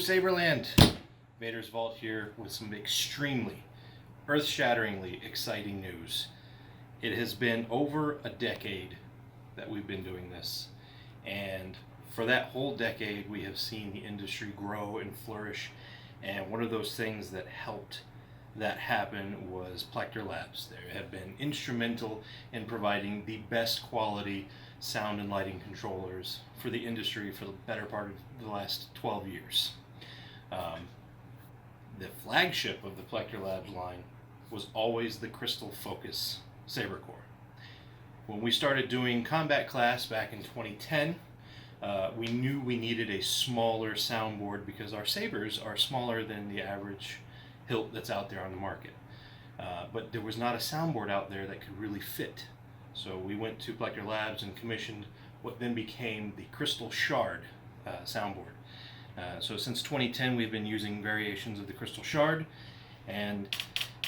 Saberland! Vader's Vault here with some extremely, earth-shatteringly exciting news. It has been over a decade that we've been doing this, and for that whole decade we have seen the industry grow and flourish, and one of those things that helped that happen was Plector Labs. They have been instrumental in providing the best quality sound and lighting controllers for the industry for the better part of the last 12 years. The flagship of the Plector Labs line was always the Crystal Focus Saber Core. When we started doing combat class back in 2010, we knew we needed a smaller soundboard because our sabers are smaller than the average hilt that's out there on the market. But there was not a soundboard out there that could really fit. So we went to Plector Labs and commissioned what then became the Crystal Shard soundboard. So since 2010 we've been using variations of the Crystal Shard, and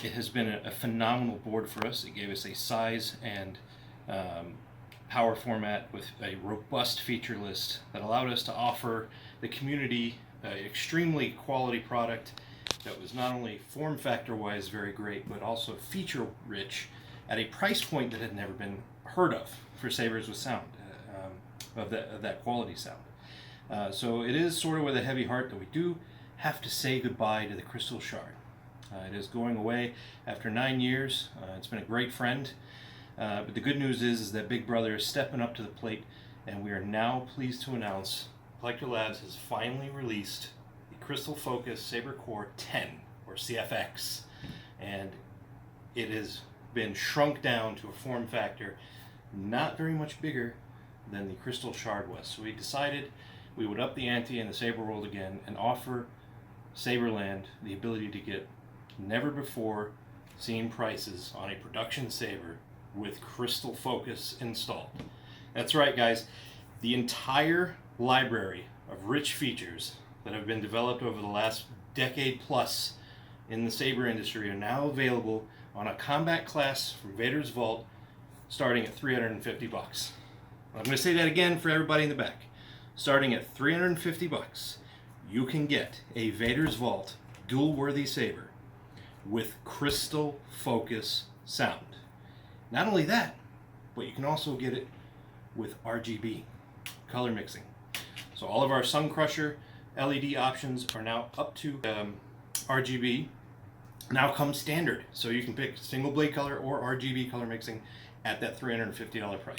it has been a phenomenal board for us. It gave us a size and power format with a robust feature list that allowed us to offer the community an extremely quality product that was not only form factor wise very great, but also feature rich at a price point that had never been heard of for sabers with sound, of that quality sound. So it is sort of with a heavy heart that we do have to say goodbye to the Crystal Shard. It is going away after 9 years. It's been a great friend, but the good news is that Big Brother is stepping up to the plate, and we are now pleased to announce Plector Labs has finally released the Crystal Focus Saber Core 10, or CFX, and it has been shrunk down to a form factor not very much bigger than the Crystal Shard was. So we decided we would up the ante in the saber world again and offer Saberland the ability to get never before seen prices on a production saber with Crystal Focus installed. That's right, guys. The entire library of rich features that have been developed over the last decade plus in the saber industry are now available on a combat class from Vader's Vault, starting at $350. I'm going to say that again for everybody in the back. Starting at $350, you can get a Vader's Vault dual-worthy saber with Crystal Focus sound. Not only that, but you can also get it with RGB, color mixing. So all of our Sun Crusher LED options are now up to RGB. Now comes standard, so you can pick single blade color or RGB color mixing at that $350 price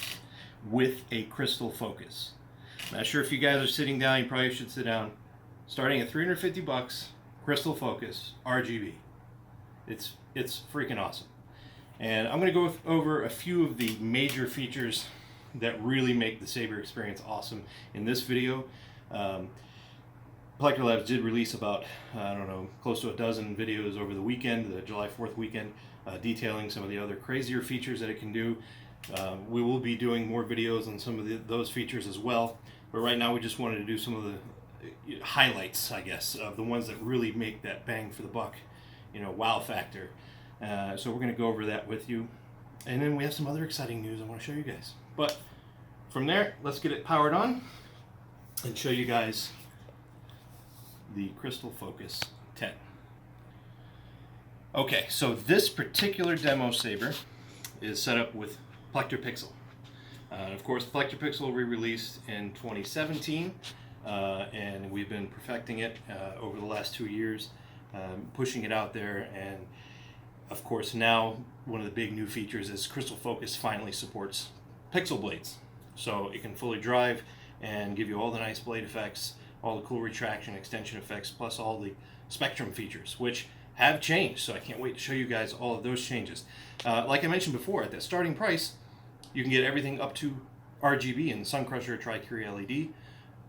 with a Crystal Focus. Not sure if you guys are sitting down, you probably should sit down. Starting at $350, Crystal Focus RGB. It's freaking awesome. And I'm going to go over a few of the major features that really make the saber experience awesome in this video. Plector Labs did release about, close to a dozen videos over the weekend, the July 4th weekend, detailing some of the other crazier features that it can do. We will be doing more videos on some of those features as well, but right now we just wanted to do some of the highlights, I guess, of the ones that really make that bang for the buck, wow factor. So we're going to go over that with you, and then we have some other exciting news I want to show you guys. But from there, let's get it powered on and show you guys the Crystal Focus 10. Okay, so this particular demo saber is set up with Neopixel. Of course, Neopixel re-released in 2017, and we've been perfecting it over the last 2 years, pushing it out there. And of course, now one of the big new features is Crystal Focus finally supports pixel blades, so it can fully drive and give you all the nice blade effects, all the cool retraction extension effects, plus all the spectrum features, which have changed. So I can't wait to show you guys all of those changes. Like I mentioned before, at that starting price, you can get everything up to RGB and Sun Crusher Tri-Curie LED,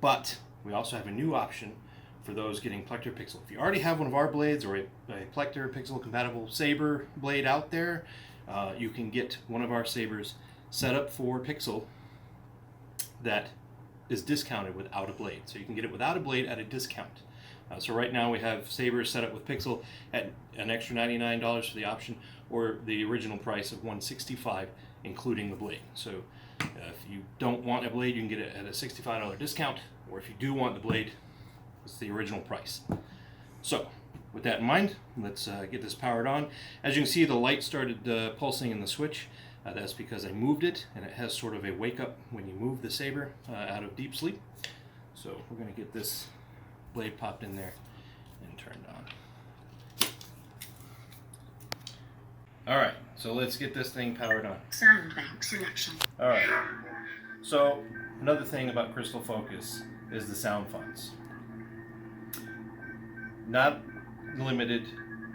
but we also have a new option for those getting Plector Pixel. If you already have one of our blades or a Plector Pixel compatible saber blade out there, you can get one of our sabers set up for Pixel that is discounted without a blade. So you can get it without a blade at a discount. So right now we have sabers set up with Pixel at an extra $99 for the option, or the original price of $165 including the blade. So if you don't want a blade, you can get it at a $65 discount, or if you do want the blade, It's the original price. So, with that in mind, let's get this powered on. As you can see, the light started pulsing in the switch. That's because I moved it, and it has sort of a wake up when you move the saber out of deep sleep. So we're going to get this blade popped in there and turned on. Alright, so let's get this thing powered on. Sound bank selection. Alright, so another thing about Crystal Focus is the sound fonts. Not limited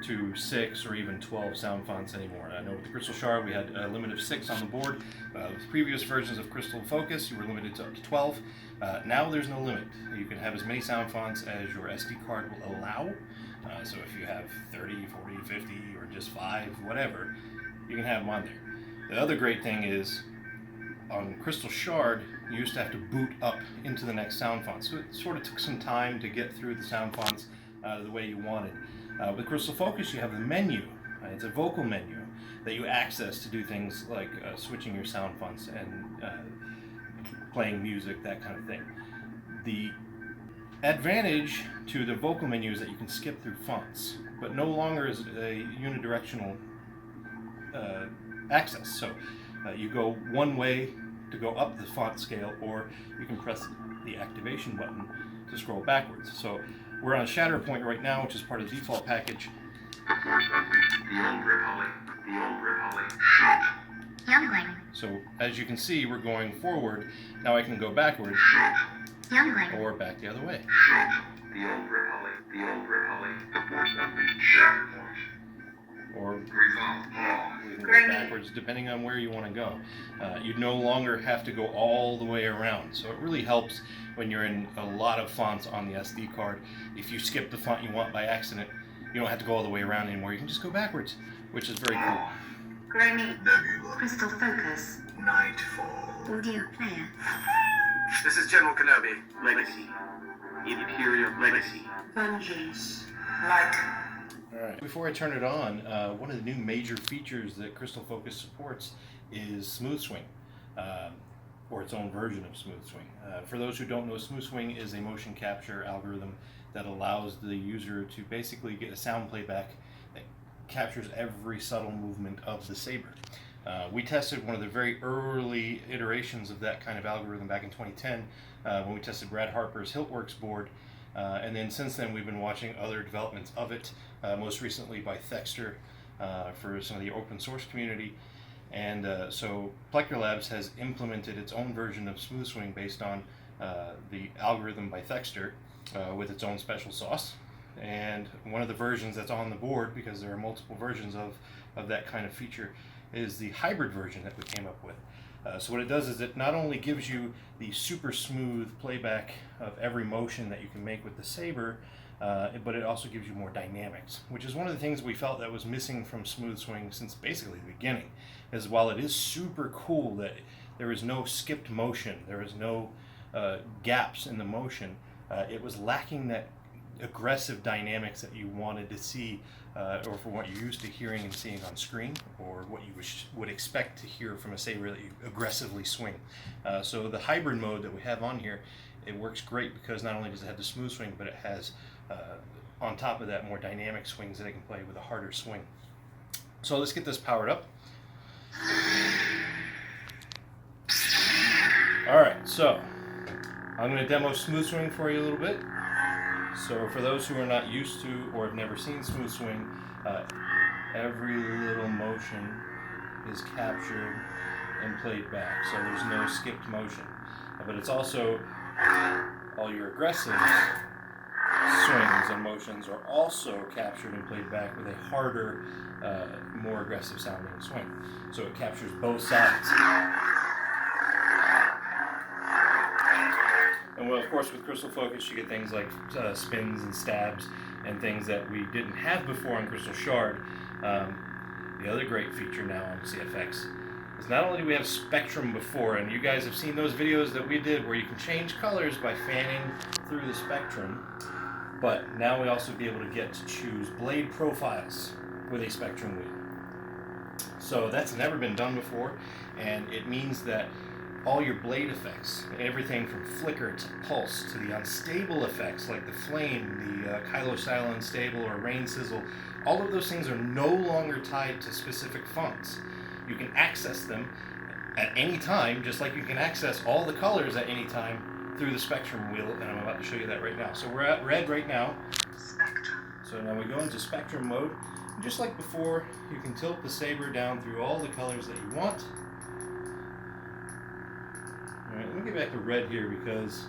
to 6 or even 12 sound fonts anymore. I know with the Crystal Shard we had a limit of 6 on the board. With previous versions of Crystal Focus you were limited to up to 12. Now there's no limit. You can have as many sound fonts as your SD card will allow. So if you have 30, 40, 50, or just 5, whatever, you can have them on there. The other great thing is, on Crystal Shard, you used to have to boot up into the next sound font. So it sort of took some time to get through the sound fonts the way you wanted. With Crystal Focus, you have the menu. It's a vocal menu that you access to do things like switching your sound fonts and playing music, that kind of thing. The advantage to the vocal menu is that you can skip through fonts, but no longer is it a unidirectional access. So you go one way to go up the font scale, or you can press the activation button to scroll backwards. So we're on Shatterpoint right now, which is part of the default package. Youngling. So as you can see, we're going forward. Now I can go backwards Youngling. or back the other way. Or we can go backwards depending on where you want to go. You no longer have to go all the way around. So it really helps when you're in a lot of fonts on the SD card. If you skip the font you want by accident, you don't have to go all the way around anymore. You can just go backwards, which is very cool. Groaning. Crystal Focus. Nightfall. Audio player. This is General Kenobi. Legacy. Imperial Legacy. Vengeance. Light. Alright, before I turn it on, one of the new major features that Crystal Focus supports is Smooth Swing, or its own version of Smooth Swing. For those who don't know, Smooth Swing is a motion capture algorithm that allows the user to basically get a sound playback that captures every subtle movement of the saber. We tested one of the very early iterations of that kind of algorithm back in 2010 when we tested Brad Harper's Hiltworks board, and then since then we've been watching other developments of it, most recently by Thexter for some of the open source community. And so Plector Labs has implemented its own version of Smooth Swing based on the algorithm by Thexter with its own special sauce. And one of the versions that's on the board, because there are multiple versions of that kind of feature, is the hybrid version that we came up with. So what it does is it not only gives you the super smooth playback of every motion that you can make with the saber, but it also gives you more dynamics, which is one of the things we felt that was missing from Smooth Swing since basically the beginning. Is while it is super cool that there is no skipped motion, there is no gaps in the motion, it was lacking that aggressive dynamics that you wanted to see, or for what you're used to hearing and seeing on screen, or what you would expect to hear from a saber that you aggressively swing. So the hybrid mode that we have on here, it works great because not only does it have the smooth swing, but it has on top of that more dynamic swings that it can play with a harder swing. So let's get this powered up. Alright, so I'm going to demo Smooth Swing for you a little bit. So for those who are not used to or have never seen Smooth Swing, every little motion is captured and played back, so there's no skipped motion. But it's also all your aggressive swings and motions are also captured and played back with a harder, more aggressive sounding swing. So it captures both sides. And well, of course, with Crystal Focus, you get things like spins and stabs and things that we didn't have before on Crystal Shard. The other great feature now on CFX is not only do we have spectrum before, and you guys have seen those videos that we did where you can change colors by fanning through the spectrum, but now we also be able to get to choose blade profiles with a spectrum wheel. So that's never been done before, and it means that all your blade effects, everything from flicker to pulse to the unstable effects like the flame, the Kylo style unstable or rain sizzle, all of those things are no longer tied to specific fonts. You can access them at any time, just like you can access all the colors at any time through the spectrum wheel, and I'm about to show you that right now. So we're at red right now. Spectrum. So now we go into spectrum mode. And just like before, you can tilt the saber down through all the colors that you want. Alright, let me get back to red here because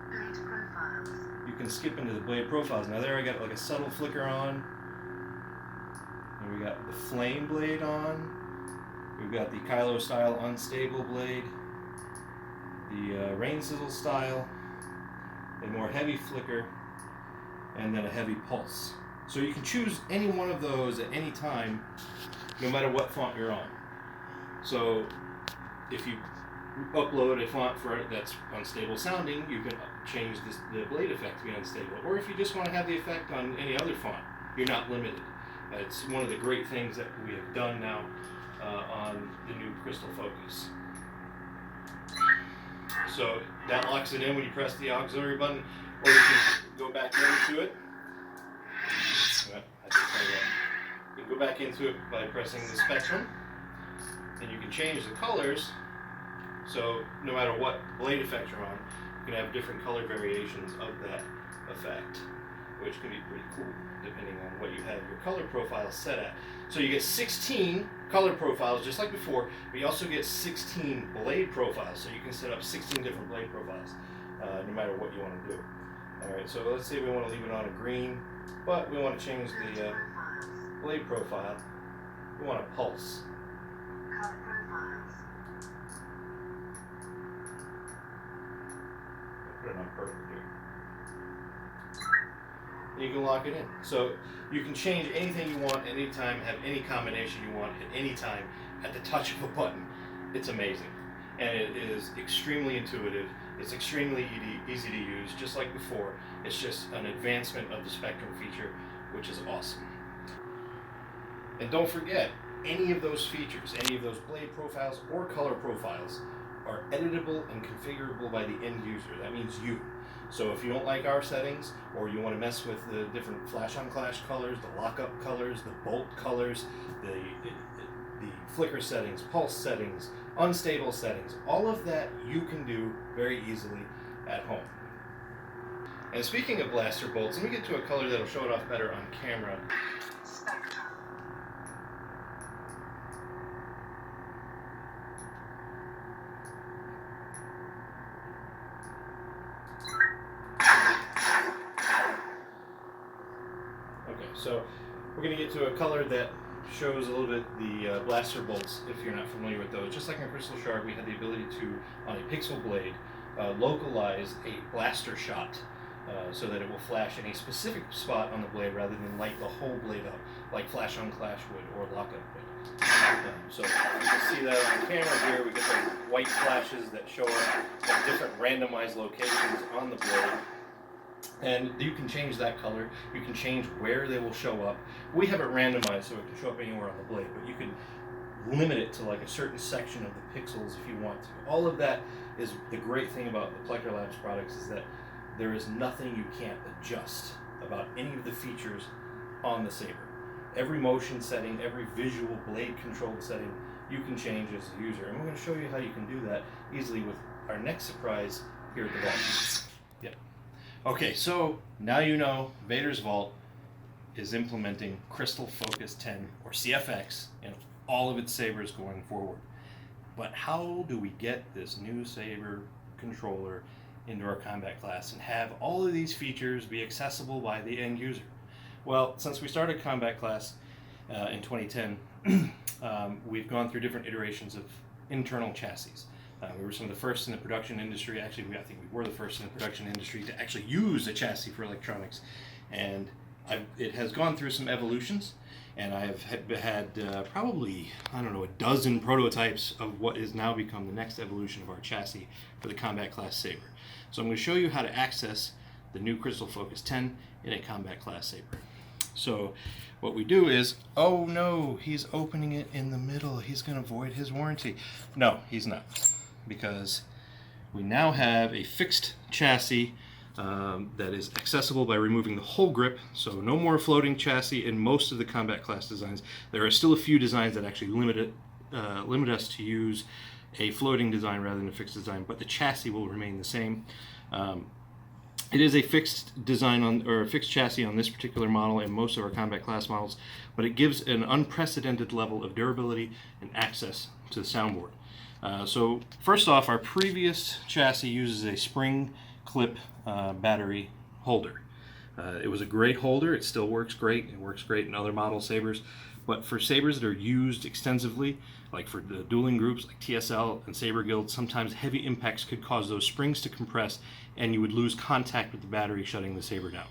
Blade profiles. you can skip into the blade profiles. Now there I got like a subtle flicker on. And we got the flame blade on. We've got the Kylo style unstable blade. The rain sizzle style. A more heavy flicker. And then a heavy pulse. So you can choose any one of those at any time, no matter what font you're on. So if you upload a font for it that's unstable sounding, you can change the blade effect to be unstable. Or if you just want to have the effect on any other font, you're not limited. It's one of the great things that we have done now on the new Crystal Focus. So that locks it in when you press the auxiliary button, or you can go back into it. You can go back into it by pressing the spectrum, and you can change the colors. So no matter what blade effect you're on, you can have different color variations of that effect, which can be pretty cool depending on what you have your color profile set at. So you get 16 color profiles just like before, but you also get 16 blade profiles. So you can set up 16 different blade profiles no matter what you want to do. Alright, so let's say we want to leave it on a green, but we want to change the blade profile. We want a pulse. Color profiles. Put it on perfect here. And you can lock it in. So you can change anything you want at any time, have any combination you want at any time at the touch of a button. It's amazing. And it is extremely intuitive. It's extremely easy to use, just like before. It's just an advancement of the spectrum feature, which is awesome. And don't forget, any of those features, any of those blade profiles or color profiles are editable and configurable by the end user. That means you. So if you don't like our settings, or you want to mess with the different flash on clash colors, the lockup colors, the bolt colors, the flicker settings, pulse settings, unstable settings, all of that you can do very easily at home. And speaking of blaster bolts, let me get to a color that'll show it off better on camera. Spectrum. Okay, so we're going to get to a color that shows a little bit the blaster bolts, if you're not familiar with those. Just like in Crystal Shard, we had the ability to, on a pixel blade, localize a blaster shot so that it will flash in a specific spot on the blade rather than light the whole blade up, like Flash on Clash would or Lockup would. So you can see that on camera here. We get the white flashes that show up at different randomized locations on the blade. And you can change that color. You can change where they will show up. We have it randomized so it can show up anywhere on the blade, but you can limit it to like a certain section of the pixels if you want to. All of that is the great thing about the Plecker Labs products, is that there is nothing you can't adjust about any of the features on the saber. Every motion setting, every visual blade controlled setting, you can change as a user. And we're going to show you how you can do that easily with our next surprise here at the vault. Yep. Okay, so now you know Vader's Vault is implementing Crystal Focus 10 or CFX in all of its sabers going forward. But how do we get this new saber controller into our combat class and have all of these features be accessible by the end user? Well, since we started combat class in 2010, we've gone through different iterations of internal chassis. We were some of the first in the production industry. Actually, I think we were the first in the production industry to actually use a chassis for electronics. And it has gone through some evolutions, and I have had probably, I don't know, a dozen prototypes of what is now become the next evolution of our chassis for the combat class saber. So I'm going to show you how to access the new Crystal Focus 10 in a combat class saber. So what we do is, oh no, he's opening it in the middle. He's going to void his warranty. No, he's not, because we now have a fixed chassis that is accessible by removing the whole grip. So no more floating chassis in most of the combat class designs. There are still a few designs that actually limit us to use a floating design rather than a fixed design, but the chassis will remain the same. It is a fixed design or a fixed chassis on this particular model and most of our combat class models, but it gives an unprecedented level of durability and access to the soundboard. So first off, our previous chassis uses a spring clip battery holder. It was a great holder. It still works great. It works great in other model sabers. But for sabers that are used extensively, like for the dueling groups like TSL and Saber Guild, sometimes heavy impacts could cause those springs to compress and you would lose contact with the battery, shutting the saber down.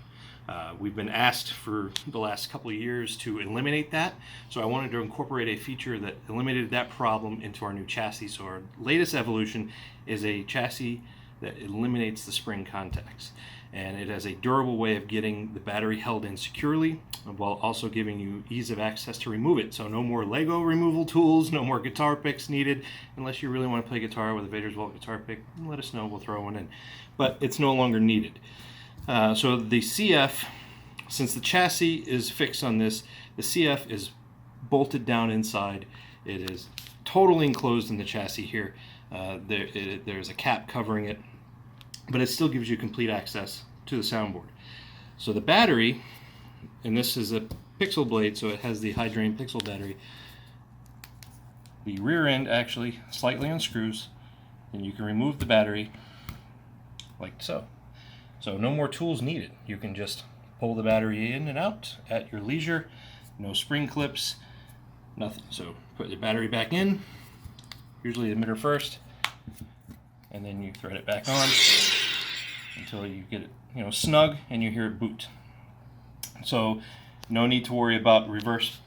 We've been asked for the last couple of years to eliminate that, so I wanted to incorporate a feature that eliminated that problem into our new chassis. So our latest evolution is a chassis that eliminates the spring contacts, and it has a durable way of getting the battery held in securely while also giving you ease of access to remove it. So no more Lego removal tools, no more guitar picks needed, unless you really want to play guitar with a Vader's Vault guitar pick. Let us know, we'll throw one in, but it's no longer needed. So the CF, since the chassis is fixed on this, the CF is bolted down inside. It is totally enclosed in the chassis here. There's a cap covering it, but it still gives you complete access to the soundboard. So the battery, and this is a pixel blade, so it has the high drain pixel battery. The rear end actually slightly unscrews, and you can remove the battery like so. So no more tools needed. You can just pull the battery in and out at your leisure. No spring clips, nothing. So put the battery back in, usually the emitter first, and then you thread it back on until you get it, snug, and you hear it boot. So no need to worry about reverse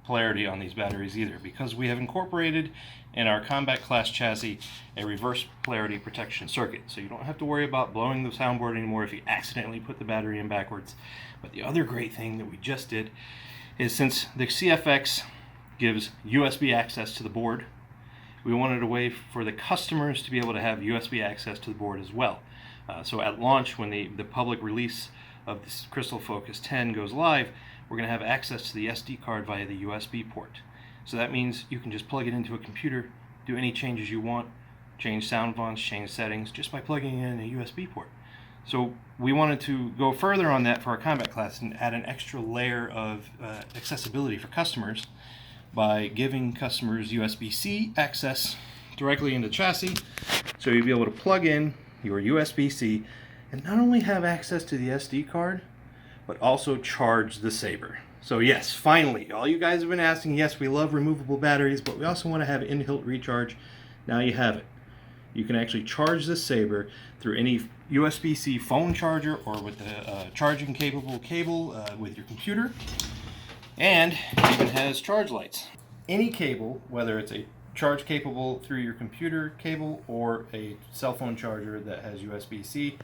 polarity on these batteries either, because we have incorporated in our combat class chassis a reverse polarity protection circuit. So you don't have to worry about blowing the soundboard anymore if you accidentally put the battery in backwards. But the other great thing that we just did is, since the CFX gives USB access to the board, we wanted a way for the customers to be able to have USB access to the board as well. So at launch, when the public release of this Crystal Focus 10 goes live, we're going to have access to the SD card via the USB port. So that means you can just plug it into a computer, do any changes you want, change sound fonts, change settings, just by plugging in a USB port. So we wanted to go further on that for our combat class and add an extra layer of accessibility for customers by giving customers USB-C access directly into the chassis. So you'll be able to plug in your USB-C and not only have access to the SD card, but also charge the saber. So yes, finally, all you guys have been asking, yes, we love removable batteries, but we also want to have in-hilt recharge. Now you have it. You can actually charge this saber through any USB-C phone charger or with a charging capable cable with your computer. And it even has charge lights. Any cable, whether it's a charge capable through your computer cable or a cell phone charger that has USB-C,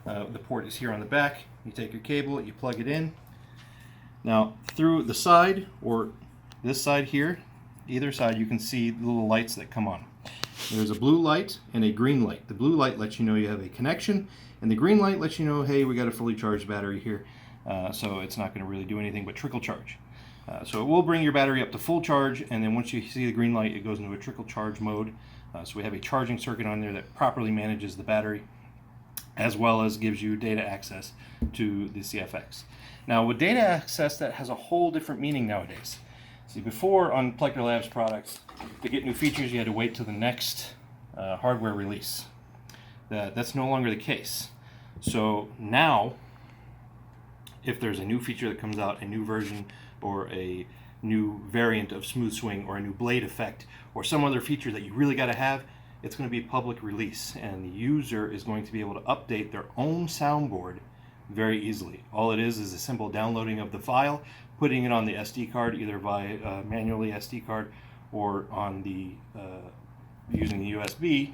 the port is here on the back. You take your cable, you plug it in. Now through the side, or this side here, either side, you can see the little lights that come on. There's a blue light and a green light. The blue light lets you know you have a connection, and the green light lets you know, hey, we got a fully charged battery here, so it's not going to really do anything but trickle charge. So it will bring your battery up to full charge, and then once you see the green light, it goes into a trickle charge mode. So we have a charging circuit on there that properly manages the battery, as well as gives you data access to the CFX. Now with data access, that has a whole different meaning nowadays. See, before on Plecker Labs products, to get new features you had to wait till the next hardware release. That's no longer the case. So now, if there's a new feature that comes out, a new version or a new variant of Smooth Swing or a new blade effect or some other feature that you really got to have, it's going to be public release, and the user is going to be able to update their own soundboard very easily. All it is a simple downloading of the file, putting it on the SD card, either via manually SD card or on the using the USB,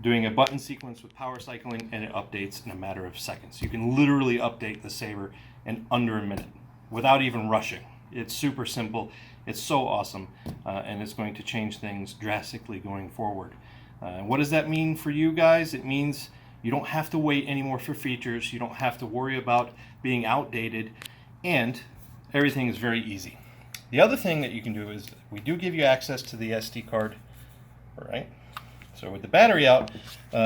doing a button sequence with power cycling, and it updates in a matter of seconds. You can literally update the saber in under a minute without even rushing. It's super simple. It's so awesome, and it's going to change things drastically going forward. What does that mean for you guys? It means you don't have to wait anymore for features. You don't have to worry about being outdated, and everything is very easy. The other thing that you can do is we do give you access to the SD card, right? So with the battery out,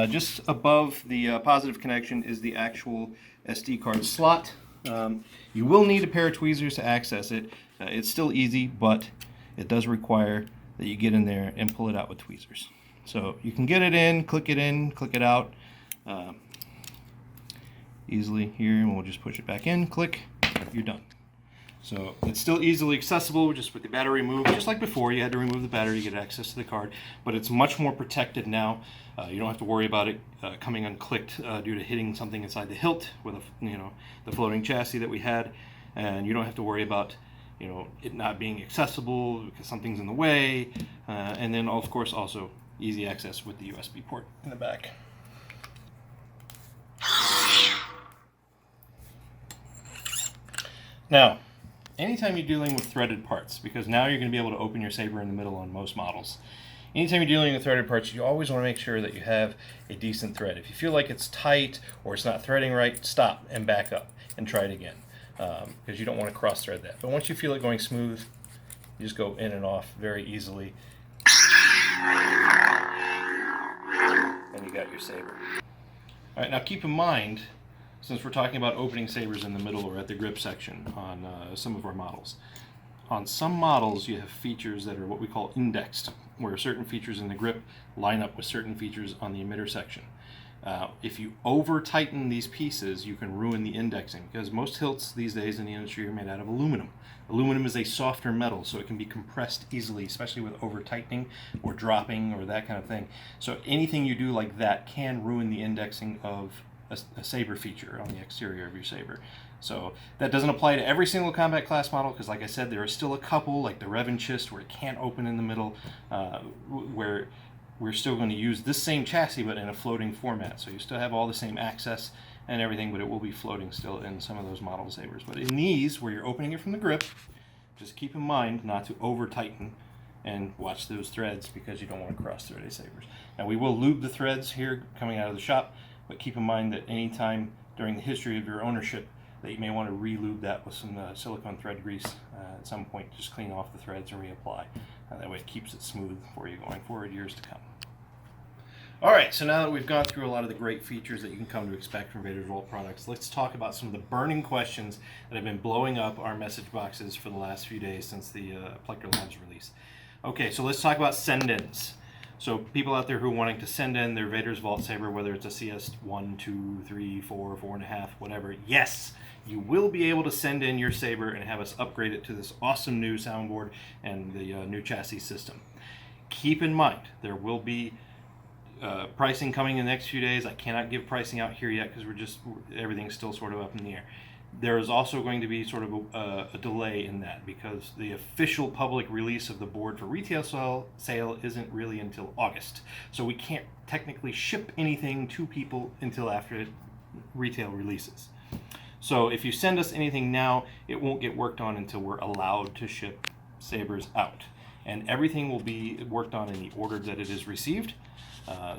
just above the positive connection is the actual SD card slot. You will need a pair of tweezers to access it. It's still easy, but it does require that you get in there and pull it out with tweezers. So you can get it in, click it out easily here, and we'll just push it back in, click, you're done. So it's still easily accessible just with the battery removed. Just like before, you had to remove the battery to get access to the card, but it's much more protected now. You don't have to worry about it coming unclicked due to hitting something inside the hilt with the floating chassis that we had, and you don't have to worry about it not being accessible because something's in the way, and then of course also easy access with the USB port in the back. Now, anytime you're dealing with threaded parts, because now you're going to be able to open your saber in the middle on most models. Anytime you're dealing with threaded parts, you always want to make sure that you have a decent thread. If you feel like it's tight or it's not threading right, stop and back up and try it again, because you don't want to cross thread that. But once you feel it going smooth, you just go in and off very easily, and you got your saber. All right, now keep in mind, since we're talking about opening sabers in the middle or at the grip section on some of our models, on some models you have features that are what we call indexed, where certain features in the grip line up with certain features on the emitter section. If you over tighten these pieces, you can ruin the indexing, because most hilts these days in the industry are made out of aluminum. Aluminum is a softer metal, so it can be compressed easily, especially with over tightening or dropping or that kind of thing. So anything you do like that can ruin the indexing of a saber feature on the exterior of your saber. So that doesn't apply to every single combat class model, because like I said, there are still a couple, like the Revanchist, where it can't open in the middle, where we're still going to use this same chassis but in a floating format. So you still have all the same access and everything, but it will be floating still in some of those model sabers. But in these, where you're opening it from the grip, just keep in mind not to over tighten and watch those threads, because you don't want to cross thread a sabers. Now we will lube the threads here coming out of the shop, but keep in mind that anytime during the history of your ownership that you may want to re-lube that with some silicone thread grease at some point. Just clean off the threads and reapply. That way it keeps it smooth for you going forward years to come. Alright, so now that we've gone through a lot of the great features that you can come to expect from Vader's Vault products, let's talk about some of the burning questions that have been blowing up our message boxes for the last few days since the Localized release. Okay, so let's talk about send-ins. So people out there who are wanting to send in their Vader's Vault saber, whether it's a CS 1, 2, 3, 4, 4.5, whatever, yes, you will be able to send in your saber and have us upgrade it to this awesome new soundboard and the new chassis system. Keep in mind, there will be pricing coming in the next few days. I cannot give pricing out here yet because everything's still sort of up in the air. There is also going to be sort of a delay in that, because the official public release of the board for retail sale isn't really until August. So we can't technically ship anything to people until after retail releases. So if you send us anything now, it won't get worked on until we're allowed to ship sabers out. And everything will be worked on in the order that it is received.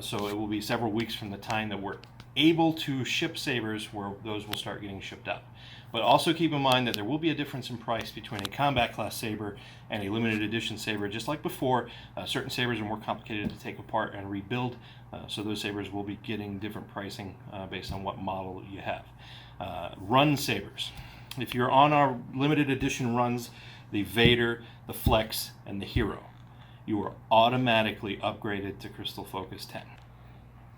So it will be several weeks from the time that we're able to ship sabers where those will start getting shipped out. But also keep in mind that there will be a difference in price between a combat class saber and a limited edition saber. Just like before, certain sabers are more complicated to take apart and rebuild, so those sabers will be getting different pricing based on what model you have. Run sabers. If you're on our limited edition runs, the Vader, the Flex, and the Hero, you are automatically upgraded to Crystal Focus 10.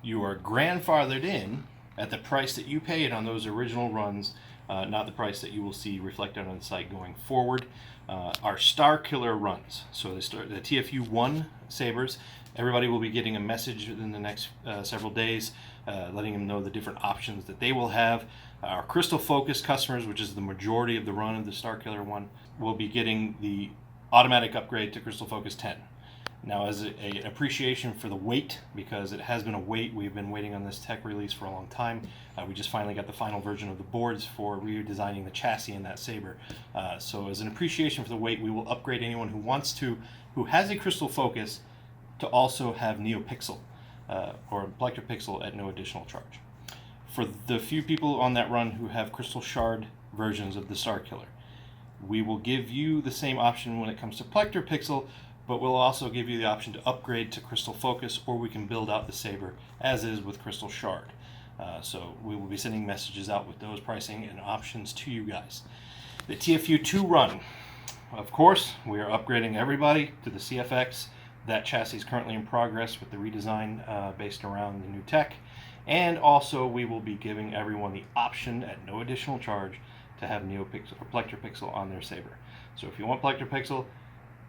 You are grandfathered in at the price that you paid on those original runs, not the price that you will see reflected on the site going forward. Our Star Killer runs, so the TFU1 sabers, everybody will be getting a message in the next several days letting them know the different options that they will have. Our Crystal Focus customers, which is the majority of the run of the Star Killer one, will be getting the automatic upgrade to Crystal Focus 10. Now, as an appreciation for the wait, because it has been a wait, we've been waiting on this tech release for a long time. We just finally got the final version of the boards for redesigning the chassis in that Saber. So as an appreciation for the wait, we will upgrade anyone who wants to, who has a crystal focus, to also have Neopixel or Pixel at no additional charge. For the few people on that run who have crystal shard versions of the Star Killer, we will give you the same option when it comes to Pixel, but we'll also give you the option to upgrade to Crystal Focus, or we can build out the Saber as is with Crystal Shard. So we will be sending messages out with those pricing and options to you guys. The TFU2 run, of course, we are upgrading everybody to the CFX. That chassis is currently in progress with the redesign based around the new tech. And also we will be giving everyone the option at no additional charge to have Neopixel or Pixel on their Saber. So if you want Pixel,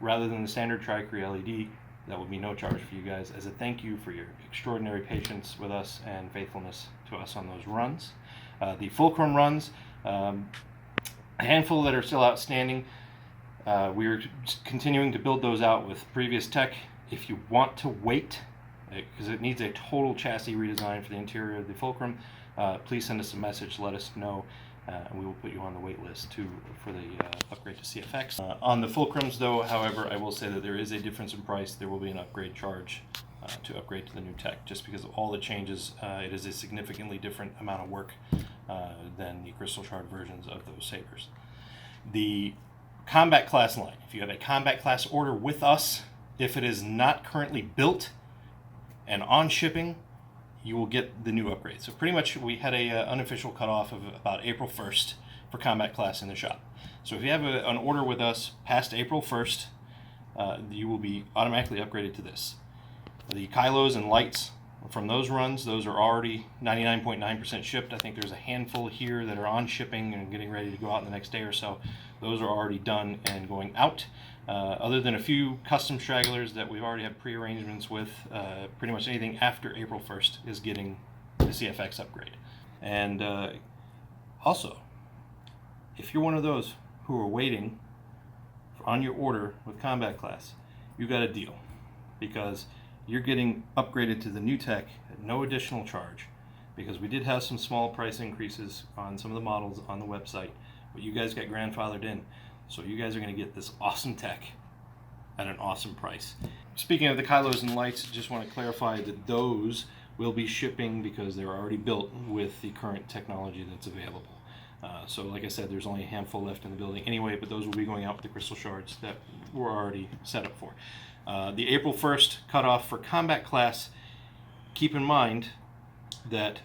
rather than the standard Tri-Cree LED, that will be no charge for you guys as a thank you for your extraordinary patience with us and faithfulness to us on those runs. The Fulcrum runs, a handful that are still outstanding. We're continuing to build those out with previous tech. If you want to wait, because it needs a total chassis redesign for the interior of the Fulcrum, please send us a message, let us know. And we will put you on the wait list for the upgrade to CFX. On the Fulcrums, though, however, I will say that there is a difference in price. There will be an upgrade charge to upgrade to the new tech, just because of all the changes. It is a significantly different amount of work than the Crystal Shard versions of those Sabers. The Combat Class line, if you have a Combat Class order with us, if it is not currently built and on shipping, you will get the new upgrade. So pretty much we had a unofficial cutoff of about April 1st for Combat Class in the shop. So if you have an order with us past April 1st, you will be automatically upgraded to this. The Kylos and lights from those runs, those are already 99.9% shipped. I think there's a handful here that are on shipping and getting ready to go out in the next day or so. Those are already done and going out. Other than a few custom stragglers that we already have pre-arrangements with, pretty much anything after April 1st is getting the CFX upgrade. And also, if you're one of those who are waiting on your order with Combat Class, you got a deal, because you're getting upgraded to the new tech at no additional charge, because we did have some small price increases on some of the models on the website, but you guys got grandfathered in. So you guys are going to get this awesome tech at an awesome price. Speaking of the Kylos and lights, just want to clarify that those will be shipping because they're already built with the current technology that's available. So like I said, there's only a handful left in the building anyway, but those will be going out with the crystal shards that we're already set up for. The April 1st cutoff for Combat Class, keep in mind that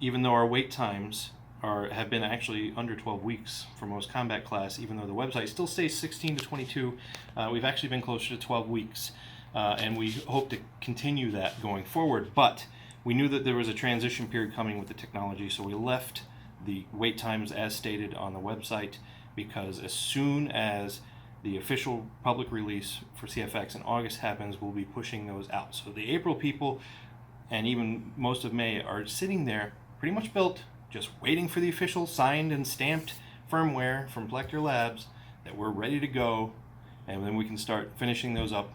even though our wait times have been actually under 12 weeks for most Combat Class, even though the website still says 16 to 22, we've actually been closer to 12 weeks. And we hope to continue that going forward, but we knew that there was a transition period coming with the technology, so we left the wait times as stated on the website, because as soon as the official public release for CFX in August happens, we'll be pushing those out. So the April people, and even most of May, are sitting there pretty much built, just waiting for the official signed and stamped firmware from Plector Labs that we're ready to go, and then we can start finishing those up,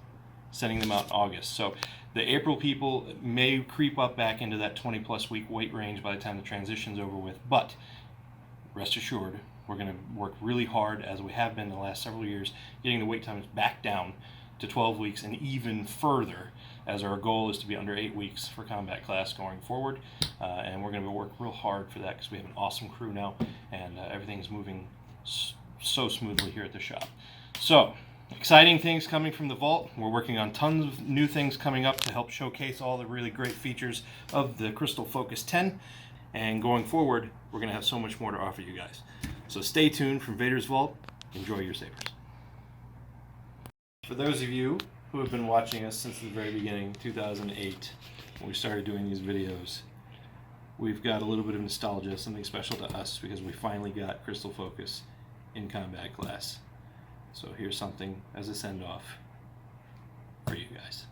sending them out in August. So the April people may creep up back into that 20+ week wait range by the time the transition's over with, but rest assured, we're going to work really hard, as we have been the last several years, getting the wait times back down to 12 weeks and even further, as our goal is to be under 8 weeks for Combat Class going forward. And we're going to work real hard for that, because we have an awesome crew now, and everything's moving so smoothly here at the shop. So, exciting things coming from the Vault. We're working on tons of new things coming up to help showcase all the really great features of the Crystal Focus 10. And going forward, we're going to have so much more to offer you guys. So stay tuned from Vader's Vault. Enjoy your sabers. For those of you who have been watching us since the very beginning, 2008, when we started doing these videos, we've got a little bit of nostalgia, something special to us, because we finally got Crystal Focus in Combat Class. So here's something as a send-off for you guys.